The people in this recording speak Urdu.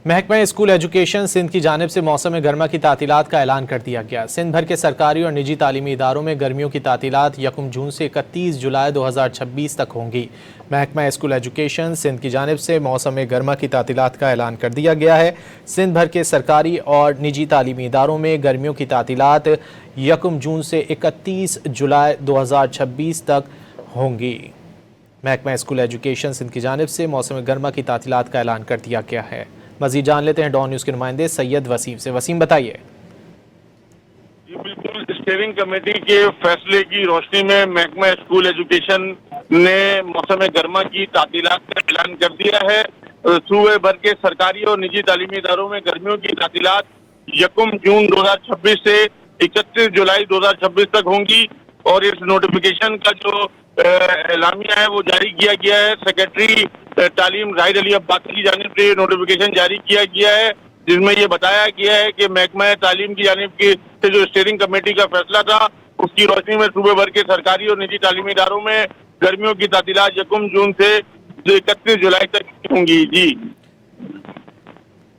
محکمہ اسکول ایجوکیشن سندھ کی جانب سے موسم گرما کی تعطیلات کا اعلان کر دیا گیا۔ سندھ بھر کے سرکاری اور نجی تعلیمی اداروں میں گرمیوں کی تعطیلات 1 جون سے 31 جولائی 2026 تک ہوں گی۔ محکمہ اسکول ایجوکیشن سندھ کی جانب سے موسم گرما کی تعطیلات کا اعلان کر دیا گیا ہے۔ سندھ بھر کے سرکاری اور نجی تعلیمی اداروں میں گرمیوں کی تعطیلات 1 جون سے 31 جولائی 2026 تک ہوں گی۔ محکمہ اسکول ایجوکیشن سندھ کی جانب سے موسم گرما کی تعطیلات کا اعلان کر دیا گیا ہے۔ مزید جان لیتے ہیں ڈان نیوز کے نمائندے سید وسیم سے۔ وسیم بتائیے۔ جی بالکل، اسٹیئرنگ کمیٹی کے فیصلے کی روشنی میں محکمہ اسکول ایجوکیشن نے موسم گرما کی تعطیلات کا اعلان کر دیا ہے۔ صوبے بھر کے سرکاری اور نجی تعلیمی اداروں میں گرمیوں کی تعطیلات 1 جون 2026 سے 31 جولائی 2026 تک ہوں گی، اور اس نوٹیفیکیشن کا جو اعلامیہ ہے وہ جاری کیا گیا ہے۔ سیکرٹری تعلیم زاہد علی عباسی کی جانب سے نوٹیفیکیشن جاری کیا گیا ہے، جس میں یہ بتایا گیا ہے کہ محکمہ تعلیم کی جانب سے جو اسٹیئرنگ کمیٹی کا فیصلہ تھا اس کی روشنی میں صوبے بھر کے سرکاری اور نجی تعلیمی اداروں میں گرمیوں کی تعطیلات 1 جون سے 31 جولائی تک ہوں گی۔ جی